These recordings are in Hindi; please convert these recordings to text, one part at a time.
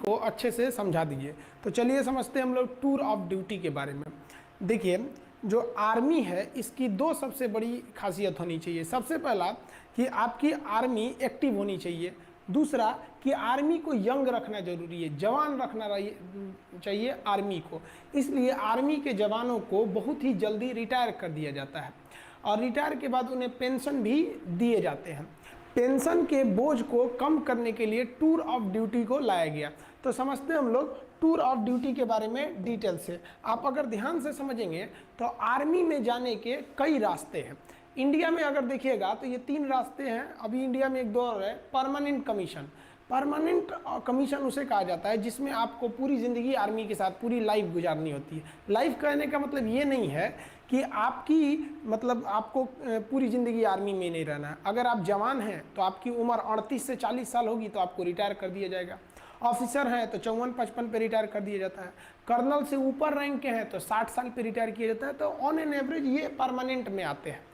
को अच्छे से समझा दीजिए। तो चलिए समझते हैं हम लोग टूर ऑफ ड्यूटी के बारे में। देखिए, जो आर्मी है इसकी दो सबसे बड़ी खासियत होनी चाहिए। सबसे पहला कि आपकी आर्मी एक्टिव होनी चाहिए, दूसरा कि आर्मी को यंग रखना जरूरी है, जवान रखना चाहिए आर्मी को। इसलिए आर्मी के जवानों को बहुत ही जल्दी रिटायर कर दिया जाता है और रिटायर के बाद उन्हें पेंशन भी दिए जाते हैं। पेंशन के बोझ को कम करने के लिए टूर ऑफ ड्यूटी को लाया गया। तो समझते हैं हम लोग टूर ऑफ ड्यूटी के बारे में डिटेल से। आप अगर ध्यान से समझेंगे तो आर्मी में जाने के कई रास्ते हैं। इंडिया में अगर देखिएगा तो ये 3 रास्ते हैं। अभी इंडिया में एक दौर है परमानेंट कमीशन। परमानेंट कमीशन उसे कहा जाता है जिसमें आपको पूरी ज़िंदगी आर्मी के साथ पूरी लाइफ गुजारनी होती है। लाइफ कहने का मतलब ये नहीं है कि आपको पूरी ज़िंदगी आर्मी में नहीं रहना है। अगर आप जवान हैं तो आपकी उम्र 38 से 40 साल होगी तो आपको रिटायर कर दिया जाएगा। ऑफिसर हैं तो 54-55 पे रिटायर कर दिया जाता है। कर्नल से ऊपर रैंक के हैं तो 60 साल पे रिटायर किया जाता है। तो ऑन एन एवरेज ये परमानेंट में आते हैं।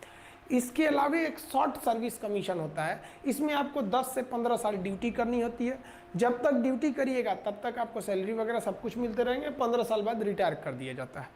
इसके अलावा एक शॉर्ट सर्विस कमीशन होता है। इसमें आपको 10 से 15 साल ड्यूटी करनी होती है। जब तक ड्यूटी करिएगा तब तक आपको सैलरी वगैरह सब कुछ मिलते रहेंगे। 15 साल बाद रिटायर कर दिया जाता है।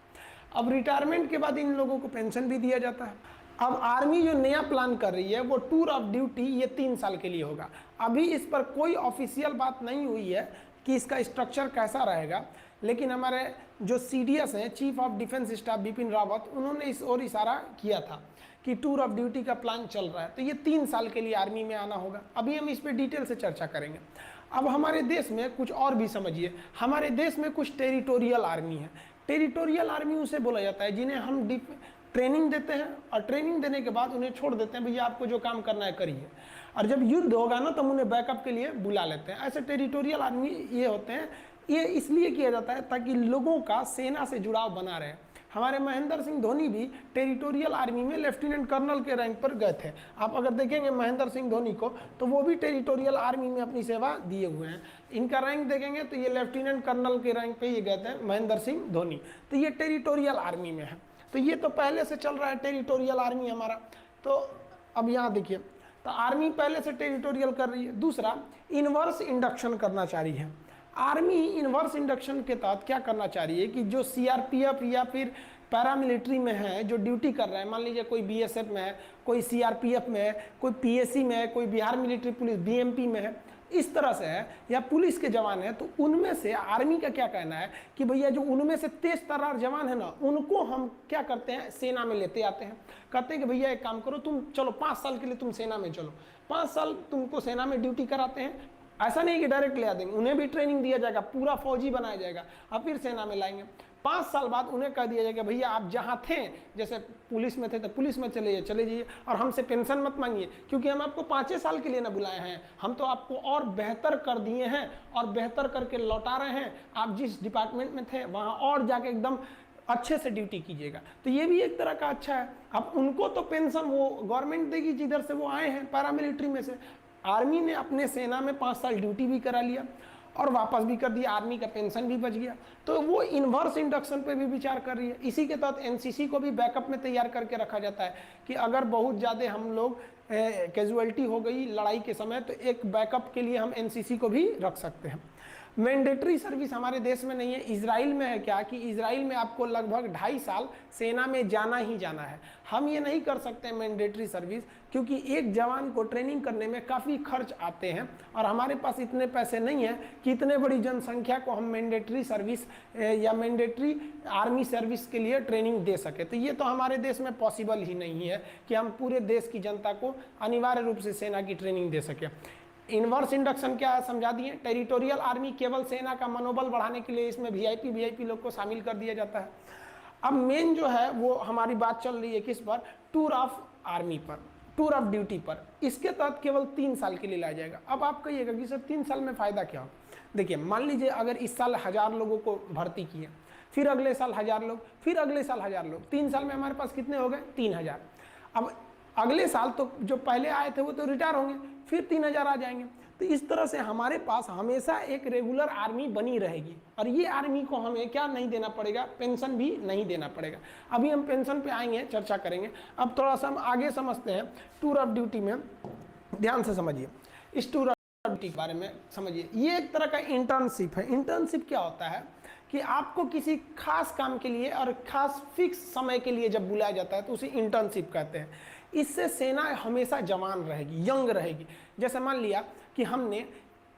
अब रिटायरमेंट के बाद इन लोगों को पेंशन भी दिया जाता है। अब आर्मी जो नया प्लान कर रही है वो टूर ऑफ ड्यूटी ये 3 साल के लिए होगा। अभी इस पर कोई ऑफिशियल बात नहीं हुई है कि इसका स्ट्रक्चर कैसा रहेगा, लेकिन हमारे जो CDS हैं, chief of defence staff Bipin Rawat, उन्होंने इस ओर इशारा किया था कि टूर ऑफ ड्यूटी का प्लान चल रहा है। तो ये 3 साल के लिए आर्मी में आना होगा। अभी हम इस पर डिटेल से चर्चा करेंगे। अब हमारे देश में कुछ और भी समझिए। हमारे देश में कुछ टेरिटोरियल आर्मी है। टेरिटोरियल आर्मी उसे बोला जाता है जिन्हें हम ट्रेनिंग देते हैं और ट्रेनिंग देने के बाद उन्हें छोड़ देते हैं, भैया आपको जो काम करना है करिए। और जब युद्ध होगा ना तो हम उन्हें बैकअप के लिए बुला लेते हैं। ऐसे टेरिटोरियल आर्मी ये होते हैं। ये इसलिए किया जाता है ताकि लोगों का सेना से जुड़ाव बना रहे। हमारे महेंद्र सिंह धोनी भी टेरिटोरियल आर्मी में लेफ्टिनेंट कर्नल के रैंक पर गए थे। आप अगर देखेंगे महेंद्र सिंह धोनी को तो वो भी टेरिटोरियल आर्मी में अपनी सेवा दिए हुए हैं। इनका रैंक देखेंगे तो ये लेफ्टिनेंट कर्नल के रैंक पे ये गए थे महेंद्र सिंह धोनी। तो ये टेरिटोरियल आर्मी में है। तो ये तो पहले से चल रहा है टेरिटोरियल आर्मी हमारा। तो अब यहाँ देखिए, तो आर्मी पहले से टेरिटोरियल कर रही है। दूसरा, इनवर्स इंडक्शन करना चाह रही है आर्मी। इनवर्स इंडक्शन के तहत क्या करना चाह रही है कि जो CRPF या फिर पैरामिलिट्री में है, जो ड्यूटी कर रहा है, मान लीजिए कोई BSF में है, कोई CRPF में है, कोई PSC में है, कोई बिहार मिलिट्री पुलिस BMP में है, इस तरह से है, या पुलिस के जवान हैं, तो उनमें से आर्मी का क्या कहना है कि भैया जो उनमें से तेज तर्रार जवान है ना, उनको हम क्या करते हैं, सेना में लेते आते हैं। कहते हैं कि भैया एक काम करो, तुम चलो 5 साल के लिए तुम सेना में चलो। 5 साल तुमको सेना में ड्यूटी कराते हैं। ऐसा नहीं कि डायरेक्ट ले आ देंगे, उन्हें भी ट्रेनिंग दिया जाएगा, पूरा फौजी बनाया जाएगा और फिर सेना में लाएंगे। 5 साल बाद उन्हें कह दिया जाएगा भैया आप जहाँ थे, जैसे पुलिस में थे तो पुलिस में चले जाइए और हमसे पेंशन मत मांगिए, क्योंकि हम आपको 5 साल के लिए ना बुलाए हैं, हम तो आपको और बेहतर कर दिए हैं और बेहतर करके लौटा रहे हैं। आप जिस डिपार्टमेंट में थे वहाँ और जाके एकदम अच्छे से ड्यूटी कीजिएगा। तो ये भी एक तरह का अच्छा है। अब उनको तो पेंशन वो गवर्नमेंट देगी जिधर से वो आए हैं, पैरामिलिट्री में से। आर्मी ने अपने सेना में 5 साल ड्यूटी भी करा लिया और वापस भी कर दिया, आर्मी का पेंशन भी बच गया। तो वो इन्वर्स इंडक्शन पे भी विचार कर रही है। इसी के तहत NCC को भी बैकअप में तैयार करके रखा जाता है कि अगर बहुत ज़्यादा हम लोग कैजुअलिटी हो गई लड़ाई के समय, तो एक बैकअप के लिए हम NCC को भी रख सकते हैं। मैंडेटरी सर्विस हमारे देश में नहीं है। इजराइल में है क्या कि इजराइल में आपको लगभग 2.5 साल सेना में जाना ही जाना है। हम ये नहीं कर सकते मैंडेटरी सर्विस, क्योंकि एक जवान को ट्रेनिंग करने में काफ़ी खर्च आते हैं और हमारे पास इतने पैसे नहीं है कि इतने बड़ी जनसंख्या को हम मैंडेटरी सर्विस या मैंडेटरी आर्मी सर्विस के लिए ट्रेनिंग दे सके। तो ये तो हमारे देश में पॉसिबल ही नहीं है कि हम पूरे देश की जनता को अनिवार्य रूप से सेना की ट्रेनिंग दे सके। इन्वर्स इंडक्शन क्या है समझा दिए। टेरिटोरियल आर्मी केवल सेना का मनोबल बढ़ाने के लिए इसमें VIP लोग को शामिल कर दिया जाता है। अब मेन जो है वो हमारी बात चल रही है किस पर, टूर ऑफ आर्मी पर, टूर ऑफ ड्यूटी पर। इसके तहत केवल 3 साल के लिए लाया जाएगा। अब आप कहिएगा कि सर 3 साल में फ़ायदा क्या हो। देखिए, मान लीजिए अगर इस साल 1000 लोगों को भर्ती किए, फिर अगले साल 1000 लोग, फिर अगले साल 1000 लोग, 3 साल में हमारे पास कितने हो गए, 3000। अब अगले साल तो जो पहले आए थे वो तो रिटायर होंगे, फिर 3000 आ जाएंगे। तो इस तरह से हमारे पास हमेशा एक रेगुलर आर्मी बनी रहेगी और ये आर्मी को हमें क्या नहीं देना पड़ेगा, पेंशन भी नहीं देना पड़ेगा। अभी हम पेंशन पे आएंगे, चर्चा करेंगे। अब थोड़ा सा हम आगे समझते हैं टूर ऑफ ड्यूटी में। ध्यान से समझिए, इस टूर के बारे में समझिए। ये एक तरह का इंटर्नशिप है। इंटर्नशिप क्या होता है कि आपको किसी खास काम के लिए और खास फिक्स समय के लिए जब बुलाया जाता है तो उसे इंटर्नशिप कहते हैं। इससे सेना हमेशा जवान रहेगी, यंग रहेगी। जैसे मान लिया कि हमने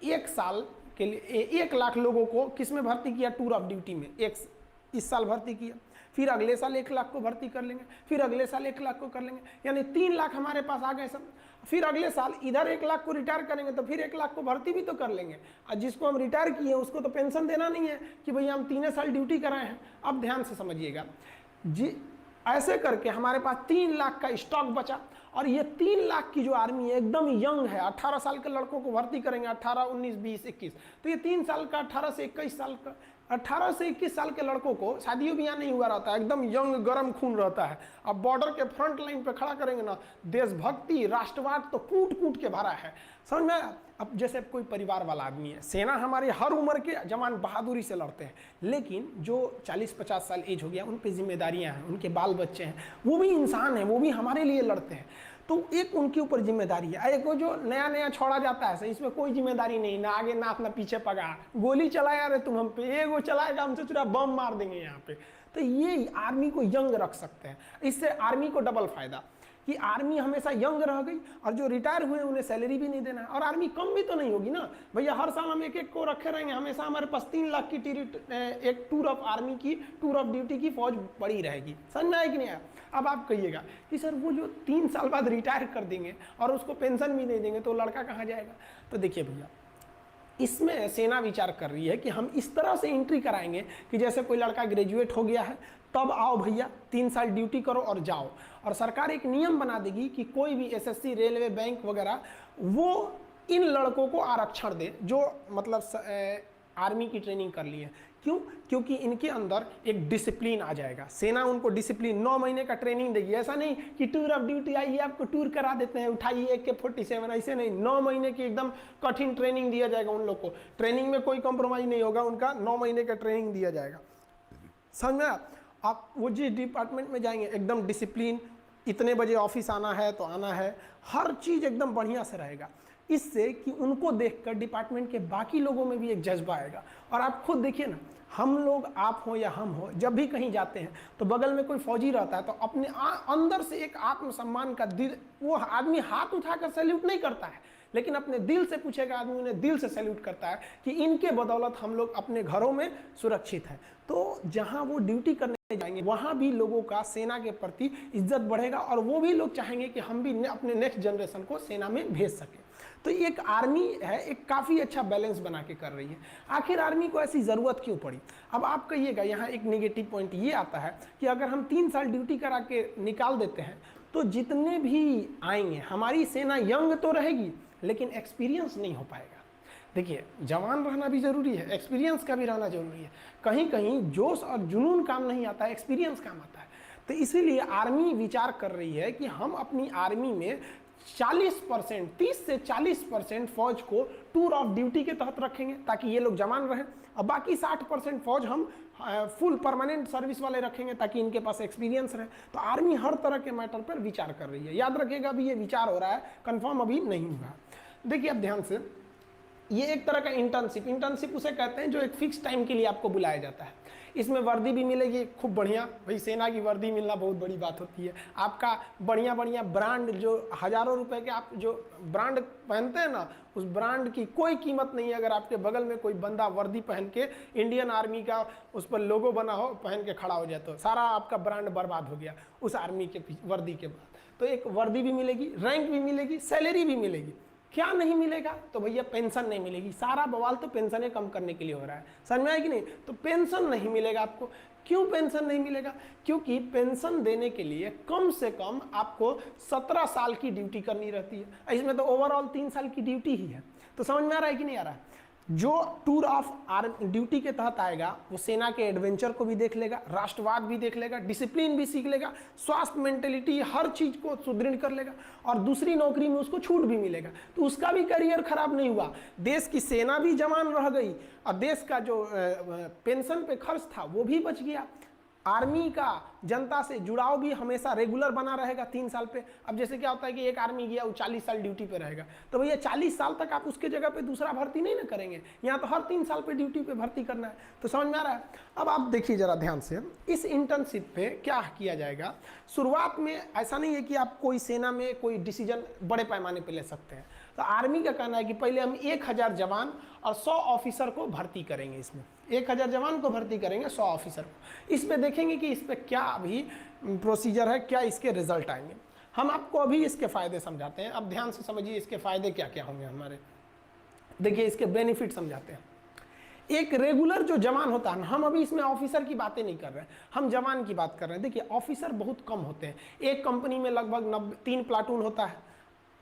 1 साल के लिए 1 लाख लोगों को किस में भर्ती किया, टूर ऑफ ड्यूटी में, इस साल भर्ती किया, फिर अगले साल 1 लाख को भर्ती कर लेंगे, फिर अगले साल 1 लाख को कर लेंगे, यानी 3 लाख हमारे पास आ गए सब। फिर अगले साल इधर 1 लाख को रिटायर करेंगे तो फिर 1 लाख को भर्ती भी तो कर लेंगे। और जिसको हम रिटायर किए उसको तो पेंशन देना नहीं है कि भैया हम 3 साल ड्यूटी कराए हैं। अब ध्यान से समझिएगा जी, ऐसे करके हमारे पास 3 लाख का स्टॉक बचा। और ये 3 लाख की जो आर्मी है एकदम यंग है। 18 साल के लड़कों को भर्ती करेंगे, 18, 19, 20, 21, तो ये 3 साल का 18 से 21 साल का 18 से 21 साल के लड़कों को शादियों ब्याह नहीं हुआ रहता है, एकदम यंग गरम खून रहता है। अब बॉर्डर के फ्रंट लाइन पे खड़ा करेंगे ना, देशभक्ति राष्ट्रवाद तो कूट कूट के भरा है, समझ में। अब जैसे कोई परिवार वाला आदमी है, सेना हमारे हर उम्र के जवान बहादुरी से लड़ते हैं, लेकिन जो 40-50 साल एज हो गया उन पे जिम्मेदारियां हैं, उनके बाल बच्चे हैं, वो भी इंसान हैं, वो भी हमारे लिए लड़ते हैं। तो एक उनके ऊपर जिम्मेदारी है। एक वो जो नया नया छोड़ा जाता है, इसमें कोई जिम्मेदारी नहीं, ना आगे नाथ ना पीछे पगा, गोली चलाया रे तुम हम पे, एक वो चलाएगा हमसे चुरा बम मार देंगे यहाँ पे। तो ये आर्मी को यंग रख सकते हैं। इससे आर्मी को डबल फायदा कि आर्मी हमेशा यंग रह गई, और जो रिटायर हुए उन्हें सैलरी भी नहीं देना है, और आर्मी कम भी तो नहीं होगी ना भैया। हर साल हम 1-1 को रखे रहेंगे, हमेशा हमारे पास 3 लाख की एक टूर ऑफ आर्मी की, टूर ऑफ ड्यूटी की फौज पड़ी रहेगी। समझ में आया कि नहीं आया? अब आप कहिएगा कि सर वो जो 3 साल बाद रिटायर कर देंगे और उसको पेंशन भी नहीं देंगे तो लड़का कहाँ जाएगा? तो देखिए भैया, इसमें सेना विचार कर रही है कि हम इस तरह से एंट्री कराएंगे कि जैसे कोई लड़का ग्रेजुएट हो गया है, तब आओ भैया 3 साल ड्यूटी करो और जाओ। और सरकार एक नियम बना देगी कि कोई भी एसएससी, रेलवे, बैंक वगैरह वो इन लड़कों को आरक्षण दे जो मतलब आर्मी की ट्रेनिंग कर ली है। क्यों? क्योंकि इनके अंदर एक डिसिप्लिन आ जाएगा। सेना उनको डिसिप्लिन 9 महीने का ट्रेनिंग देगी। ऐसा नहीं कि टूर ऑफ ड्यूटी आइए आपको टूर करा देते हैं, उठाइए AK-47, ऐसे नहीं। 9 महीने की एकदम कठिन ट्रेनिंग दिया जाएगा उन लोग को। ट्रेनिंग में कोई कॉम्प्रोमाइज नहीं होगा, उनका 9 महीने का ट्रेनिंग दिया जाएगा। समझ में? आप वो जिस डिपार्टमेंट में जाएंगे एकदम डिसिप्लिन, इतने बजे ऑफिस आना है तो आना है, हर चीज़ एकदम बढ़िया से रहेगा। इससे कि उनको देखकर डिपार्टमेंट के बाकी लोगों में भी एक जज्बा आएगा। और आप खुद देखिए ना, हम लोग, आप हो या हम हो, जब भी कहीं जाते हैं तो बगल में कोई फौजी रहता है तो अपने अंदर से एक आत्मसम्मान का दिल, वो आदमी हाथ उठाकर सैल्यूट नहीं करता है, लेकिन अपने दिल से पूछेगा आदमी, उन्हें दिल से सैल्यूट करता है कि इनके बदौलत हम लोग अपने घरों में सुरक्षित हैं। तो जहां वो ड्यूटी करने जाएंगे वहां भी लोगों का सेना के प्रति इज्जत बढ़ेगा, और वो भी लोग चाहेंगे कि हम भी अपने नेक्स्ट जनरेशन को सेना में भेज सकें। तो एक आर्मी है, एक काफ़ी अच्छा बैलेंस बना के कर रही है। आखिर आर्मी को ऐसी ज़रूरत क्यों पड़ी? अब आप कहिएगा, यहाँ एक नेगेटिव पॉइंट ये आता है कि अगर हम 3 साल ड्यूटी करा के निकाल देते हैं तो जितने भी आएंगे, हमारी सेना यंग तो रहेगी लेकिन एक्सपीरियंस नहीं हो पाएगा। देखिए, जवान रहना भी ज़रूरी है, एक्सपीरियंस का भी रहना ज़रूरी है। कहीं कहीं जोश और जुनून काम नहीं आता है, एक्सपीरियंस काम आता है। तो इसीलिए आर्मी विचार कर रही है कि हम अपनी आर्मी में 40%, 30 से 40% फौज को टूर ऑफ ड्यूटी के तहत रखेंगे ताकि ये लोग जवान रहें, और बाकी 60% फौज हम फुल परमानेंट सर्विस वाले रखेंगे ताकि इनके पास एक्सपीरियंस रहे। तो आर्मी हर तरह के मैटर पर विचार कर रही है। याद रखिएगा, अभी ये विचार हो रहा है, कंफर्म अभी नहीं हुआ। देखिए अब ध्यान से, ये एक तरह का इंटर्नशिप उसे कहते हैं जो एक फिक्स टाइम के लिए आपको बुलाया जाता है। इसमें वर्दी भी मिलेगी खूब बढ़िया, भाई सेना की वर्दी मिलना बहुत बड़ी बात होती है। आपका बढ़िया बढ़िया ब्रांड, जो हज़ारों रुपए के आप जो ब्रांड पहनते हैं ना, उस ब्रांड की कोई कीमत नहीं है अगर आपके बगल में कोई बंदा वर्दी पहन के इंडियन आर्मी का उस पर लोगो बना हो, पहन के खड़ा हो जाए तो सारा आपका ब्रांड बर्बाद हो गया उस आर्मी के वर्दी के बाद। तो एक वर्दी भी मिलेगी, रैंक भी मिलेगी, सैलरी भी मिलेगी। क्या नहीं मिलेगा? तो भैया पेंशन नहीं मिलेगी। सारा बवाल तो पेंशन कम करने के लिए हो रहा है, समझ में आया कि नहीं? तो पेंशन नहीं मिलेगा आपको। क्यों पेंशन नहीं मिलेगा? क्योंकि पेंशन देने के लिए कम से कम आपको 17 साल की ड्यूटी करनी रहती है। इसमें तो ओवरऑल 3 साल की ड्यूटी ही है। तो समझ में आ रहा है कि नहीं आ रहा है? जो टूर ऑफ ड्यूटी के तहत आएगा वो सेना के एडवेंचर को भी देख लेगा, राष्ट्रवाद भी देख लेगा, डिसिप्लिन भी सीख लेगा, स्वास्थ्य, मेंटेलिटी, हर चीज को सुदृढ़ कर लेगा, और दूसरी नौकरी में उसको छूट भी मिलेगा। तो उसका भी करियर खराब नहीं हुआ, देश की सेना भी जवान रह गई, और देश का जो पेंशन पे खर्च था वो भी बच गया। आर्मी का जनता से जुड़ाव भी हमेशा रेगुलर बना रहेगा 3 साल पे। अब जैसे क्या होता है कि एक आर्मी गया वो 40 साल ड्यूटी पे रहेगा, तो भैया 40 साल तक आप उसके जगह पे दूसरा भर्ती नहीं ना करेंगे, यहाँ तो हर 3 साल पे ड्यूटी पे भर्ती करना है। तो समझ में आ रहा है। अब आप देखिए जरा ध्यान से, इस इंटर्नशिप पे क्या किया जाएगा। शुरुआत में ऐसा नहीं है कि आप कोई सेना में कोई डिसीजन बड़े पैमाने पर ले सकते हैं। तो आर्मी का कहना है कि पहले हम 1000 जवान और 100 ऑफिसर को भर्ती करेंगे। इसमें 1000 जवान को भर्ती करेंगे, 100 ऑफिसर को। इस पे देखेंगे कि इस पे क्या अभी प्रोसीजर है, क्या इसके रिजल्ट आएंगे। हम आपको अभी इसके फायदे समझाते हैं। अब ध्यान से समझिए इसके फायदे क्या क्या होंगे हमारे। देखिए इसके बेनिफिट समझाते हैं। एक रेगुलर जो जवान होता है, हम अभी इसमें ऑफिसर की बातें नहीं कर रहे हैं, हम जवान की बात कर रहे हैं। देखिए ऑफिसर बहुत कम होते हैं। एक कंपनी में लगभग 3 प्लाटून होता है।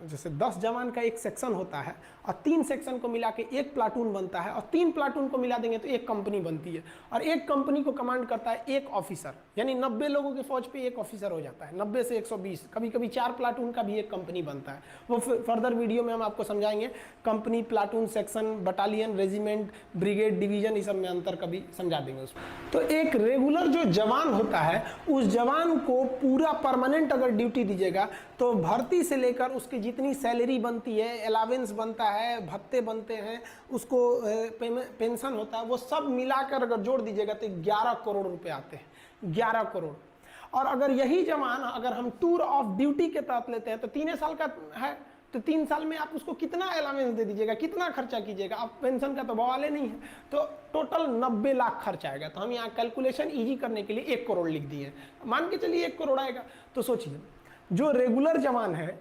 जैसे 10 जवान का एक सेक्शन होता है और 3 सेक्शन को मिला के एक प्लाटून बनता है, और 3 प्लाटून को मिला देंगे तो एक कंपनी बनती है। और एक कंपनी को कमांड करता है एक ऑफिसर, यानी 90 लोगों की फौज पे एक ऑफिसर हो जाता है। 90 से 120, कभी कभी 4 प्लाटून का भी एक कंपनी बनता है। वो फर्दर वीडियो में हम आपको समझाएंगे। Company, platoon, section, battalion, regiment, brigade, division, इस सब में अंतर कभी समझा देंगे उसमें। तो एक रेगुलर जो जवान होता है, उस जवान को पूरा परमानेंट अगर ड्यूटी दीजिएगा तो भर्ती से लेकर उसकी जितनी सैलरी बनती है, अलावेंस बनता है, भत्ते बनते हैं, उसको पेंशन होता है, वो सब मिलाकर अगर जोड़ दीजिएगा तो 11 करोड़ रुपए आते हैं। 11 करोड़। और अगर यही जवान अगर हम टूर ऑफ ड्यूटी के तहत लेते हैं तो 3 साल का है, तो 3 साल में आप उसको कितना अलावेंस दे दीजिएगा, कितना खर्चा कीजिएगा। अब पेंशन का तो बवाले नहीं है, तो टोटल 90 लाख खर्च आएगा। तो हम यहाँ कैलकुलेशन इजी करने के लिए 1 करोड़ लिख दिए, मान के चलिए 1 करोड़ आएगा। तो सोचिए जो रेगुलर जवान है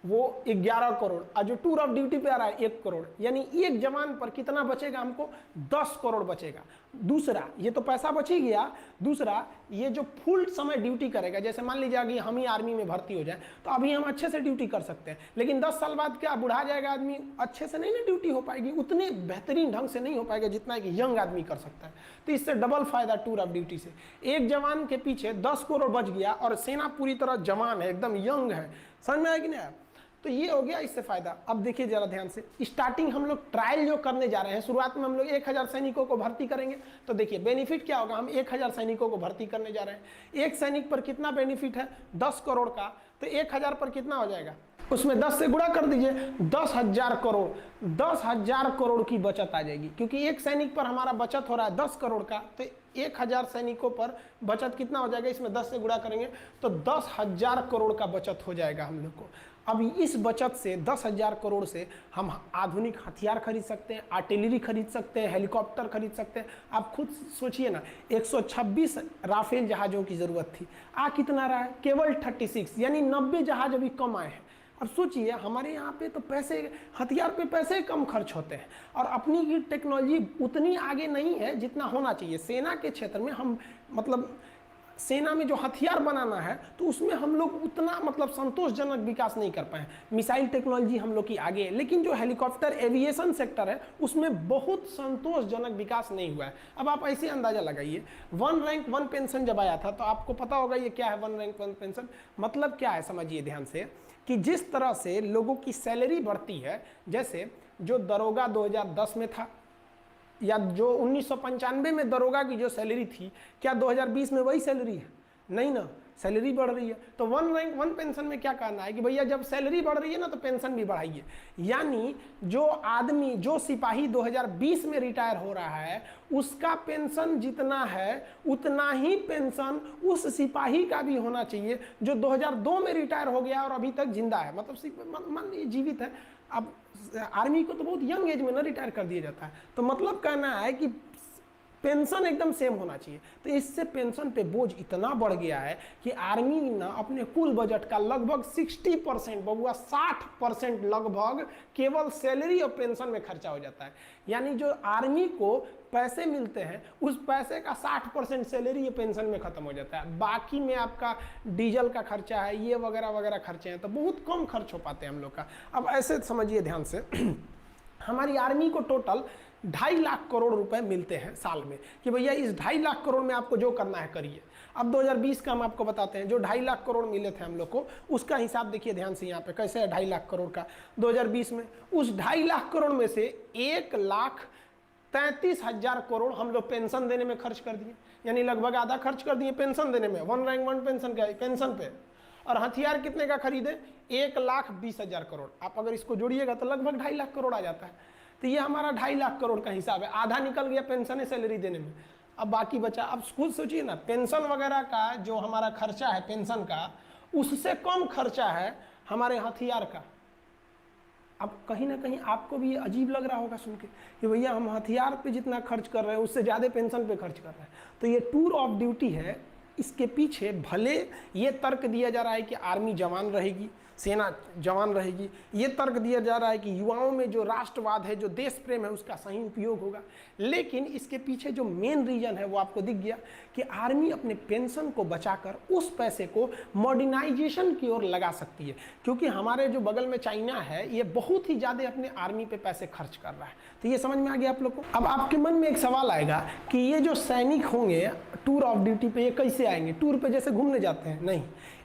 वो 11 करोड़, और जो टूर ऑफ ड्यूटी पे आ रहा है 1 करोड़, यानी एक जवान पर कितना बचेगा हमको, 10 करोड़ बचेगा। दूसरा, ये तो पैसा बच ही गया। दूसरा, ये जो फुल समय ड्यूटी करेगा, जैसे मान लीजिए कि हम ही आर्मी में भर्ती हो जाए तो अभी हम अच्छे से ड्यूटी कर सकते हैं, लेकिन 10 साल बाद क्या बुढ़ा जाएगा आदमी, अच्छे से नहीं ना ड्यूटी हो पाएगी, उतने बेहतरीन ढंग से नहीं हो पाएगा जितना कि यंग आदमी कर सकता है। तो इससे डबल फायदा टूर ऑफ ड्यूटी से। एक जवान के पीछे 10 करोड़ बच गया और सेना पूरी तरह जवान है, एकदम यंग है। समझ में आया कि नहीं? तो ये हो गया इससे फायदा। अब देखिए जरा ध्यान से, स्टार्टिंग हम लोग ट्रायल जो करने जा रहे हैं, शुरुआत में हम लोग 1000 सैनिकों को भर्ती करेंगे। तो देखिए बेनिफिट क्या होगा, हम 1000 सैनिकों को भर्ती करने जा रहे हैं। एक सैनिक पर कितना बेनिफिट है, 10 करोड़ का, तो 1000 पर कितना हो जाएगा, उसमें 10 से गुणा कर दीजिए, 10,000 करोड़। 10,000 करोड़ की बचत आ जाएगी, क्योंकि एक सैनिक पर हमारा बचत हो रहा है 10 करोड़ का, तो 1000 सैनिकों पर बचत कितना हो जाएगा, इसमें 10 से गुणा करेंगे तो 10,000 करोड़ का बचत हो जाएगा हम लोग को। अब इस बचत से 10,000 करोड़ से हम आधुनिक हथियार खरीद सकते हैं, आर्टिलरी खरीद सकते हैं, हेलीकॉप्टर खरीद सकते हैं। आप खुद सोचिए ना, 126 राफेल जहाज़ों की ज़रूरत थी, आ कितना रहा है, केवल 36, यानी 90 जहाज अभी कम आए हैं। अब सोचिए हमारे यहाँ पे तो पैसे, हथियार पे पैसे कम खर्च होते हैं, और अपनी की टेक्नोलॉजी उतनी आगे नहीं है जितना होना चाहिए। सेना के क्षेत्र में हम मतलब सेना में जो हथियार बनाना है तो उसमें हम लोग उतना मतलब संतोषजनक विकास नहीं कर पाए। मिसाइल टेक्नोलॉजी हम लोग की आगे है, लेकिन जो हेलीकॉप्टर एविएशन सेक्टर है उसमें बहुत संतोषजनक विकास नहीं हुआ है। अब आप ऐसे अंदाजा लगाइए, 1 रैंक 1 पेंशन जब आया था तो आपको पता होगा ये क्या है 1 रैंक 1 पेंशन, मतलब क्या है समझिए ध्यान से, कि जिस तरह से लोगों की सैलरी बढ़ती है, जैसे जो दरोगा 2010 में था, या जो 1995 में दरोगा की जो सैलरी थी, क्या 2020 में वही सैलरी है? नहीं ना, सैलरी बढ़ रही है। तो 1 रैंक 1 पेंशन में क्या कहना है कि भैया जब सैलरी बढ़ रही है ना तो पेंशन भी बढ़ाइए। यानी जो आदमी, जो सिपाही 2020 में रिटायर हो रहा है, उसका पेंशन जितना है उतना ही पेंशन उस सिपाही का भी होना चाहिए जो 2002 में रिटायर हो गया और अभी तक जिंदा है, मतलब मान लीजिए जीवित है। अब आर्मी को तो बहुत यंग एज में ना रिटायर कर दिया जाता है, तो मतलब कहना है कि पेंशन एकदम सेम होना चाहिए। तो इससे पेंशन पे बोझ इतना बढ़ गया है कि आर्मी ना अपने कुल बजट का लगभग 60%, बबुआ 60% लगभग केवल सैलरी और पेंशन में खर्चा हो जाता है। यानी जो आर्मी को पैसे मिलते हैं उस पैसे का 60% सैलरी या पेंशन में खत्म हो जाता है। बाकी में आपका डीजल का खर्चा है, ये वगैरह वगैरह खर्चे हैं, तो बहुत कम खर्च हो पाते हैं हम लोग का। अब ऐसे समझिए ध्यान से हमारी आर्मी को टोटल 2.5 लाख करोड़ रुपए मिलते हैं साल में, कि भैया इस 2.5 लाख करोड़ में आपको जो करना है करिए। अब 2020 का हम आपको बताते हैं, जो 2.5 लाख करोड़ मिले थे हम लोग को, उसका हिसाब देखिए ध्यान से यहाँ पे कैसे है 2.5 लाख करोड़ का 2020 में। उस 2.5 लाख करोड़ में से 1 लाख 33,000 करोड़ हम लोग पेंशन देने में खर्च कर दिए, यानी लगभग आधा खर्च कर दिए पेंशन देने में, 1 रैंक 1 पेंशन का पेंशन पे। और हथियार कितने का खरीदे? 1,20,000 करोड़। आप अगर इसको जोड़िएगा तो लगभग 2.5 लाख करोड़ आ जाता है। तो ये हमारा 2.5 लाख करोड़ का हिसाब है, आधा निकल गया पेंशन सैलरी देने में, अब बाकी बचा। अब खुद सोचिए ना, पेंशन वगैरह का जो हमारा खर्चा है पेंशन का, उससे कम खर्चा है हमारे हथियार का। अब कहीं ना कहीं आपको भी ये अजीब लग रहा होगा सुन के कि भैया हम हथियार पे जितना खर्च कर रहे हैं उससे ज़्यादा पेंशन पे खर्च कर रहे हैं। तो ये टूर ऑफ ड्यूटी है, इसके पीछे भले ये तर्क दिया जा रहा है कि आर्मी जवान रहेगी, सेना जवान रहेगी, ये तर्क दिया जा रहा है कि युवाओं में जो राष्ट्रवाद है, जो देश प्रेम है, उसका सही उपयोग होगा, लेकिन इसके पीछे जो मेन रीजन है वो आपको दिख गया कि आर्मी अपने पेंशन को बचाकर उस पैसे को मॉडर्नाइजेशन की ओर लगा सकती है। क्योंकि हमारे जो बगल में चाइना है, ये बहुत ही ज़्यादा अपने आर्मी पे पैसे खर्च कर रहा है। तो ये समझ में आ गया आप लोग को। अब आपके मन में एक सवाल आएगा कि ये जो सैनिक होंगे टूर ऑफ ड्यूटी पे, ये कैसे आएंगे? टूर पे जैसे घूमने जाते हैं? नहीं,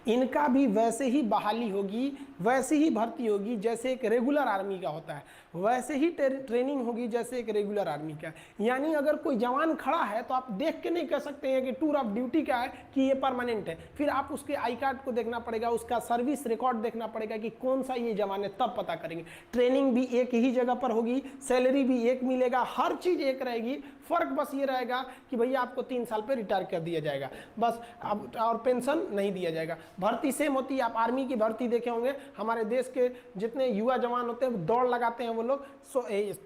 इनका भी वैसे ही बहाली होगी, वैसे ही भर्ती होगी जैसे एक रेगुलर आर्मी का होता है, वैसे ही ट्रेनिंग होगी जैसे एक रेगुलर आर्मी का। यानी अगर कोई जवान खड़ा है तो आप देख के नहीं कह सकते हैं कि टूर ऑफ ड्यूटी का है कि ये परमानेंट है। फिर आप उसके आई कार्ड को देखना पड़ेगा, उसका सर्विस रिकॉर्ड देखना पड़ेगा कि कौन सा ये जवान है, तब पता करेंगे। ट्रेनिंग भी एक ही जगह पर होगी, सैलरी भी एक मिलेगा, हर चीज़ एक रहेगी। फर्क बस ये रहेगा कि भैया आपको 3 साल पे रिटायर कर दिया जाएगा बस, अब और पेंशन नहीं दिया जाएगा। भर्ती सेम होती है। आप आर्मी की भर्ती देखे होंगे, हमारे देश के जितने युवा जवान होते हैं दौड़ लगाते हैं वो लोग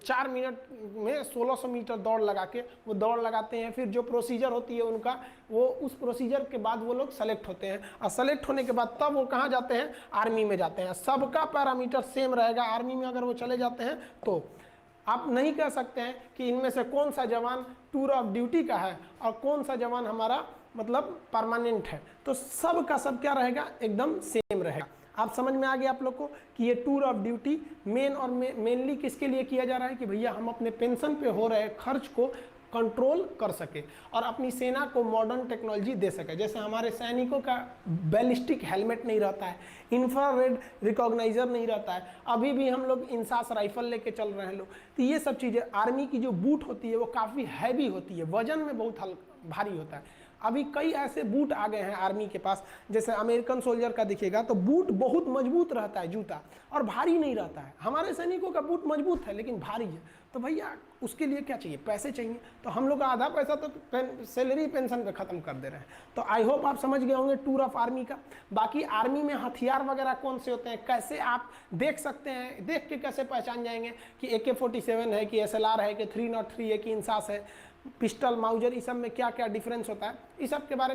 4 मिनट में 1600 मीटर दौड़ लगा के वो दौड़ लगाते हैं। फिर जो प्रोसीजर होती है उनका, वो उस प्रोसीजर के बाद वो लोग सेलेक्ट होते हैं, और सेलेक्ट होने के बाद तब वो कहाँ जाते हैं? आर्मी में जाते हैं। सबका पैरामीटर सेम रहेगा। आर्मी में अगर वो चले जाते हैं तो आप नहीं कह सकते हैं कि इनमें से कौन सा जवान टूर ऑफ ड्यूटी का है और कौन सा जवान हमारा मतलब परमानेंट है। तो सब का सब क्या रहेगा? एकदम सेम रहेगा। आप समझ में आ गया आप लोग को कि ये टूर ऑफ ड्यूटी मेनली किसके लिए किया जा रहा है कि भैया हम अपने पेंशन पे हो रहे खर्च को कंट्रोल कर सके और अपनी सेना को मॉडर्न टेक्नोलॉजी दे सके। जैसे हमारे सैनिकों का बैलिस्टिक हेलमेट नहीं रहता है, इंफ्रारेड रिकॉग्नाइजर नहीं रहता है, अभी भी हम लोग इंसास राइफल लेके चल रहे हैं लोग। तो ये सब चीज़ें, आर्मी की जो बूट होती है वो काफ़ी हैवी होती है, वजन में बहुत भारी होता है। अभी कई ऐसे बूट आ गए हैं आर्मी के पास, जैसे अमेरिकन सोल्जर का दिखेगा तो बूट बहुत मजबूत रहता है, जूता, और भारी नहीं रहता है। हमारे सैनिकों का बूट मजबूत है लेकिन भारी है। तो भैया उसके लिए क्या चाहिए? पैसे चाहिए। तो हम लोग का आधा पैसा तो सैलरी पेंशन पे ख़त्म कर दे रहे हैं। तो आई होप आप समझ गए होंगे टूर ऑफ आर्मी का। बाकी आर्मी में हथियार वगैरह कौन से होते हैं, कैसे आप देख सकते हैं, देख के कैसे पहचान जाएंगे कि AK-47 है कि SLR है कि 303 है कि इंसास है, पिस्टल, माउजर, इस सब में क्या क्या डिफरेंस होता है, इस सब के बारे में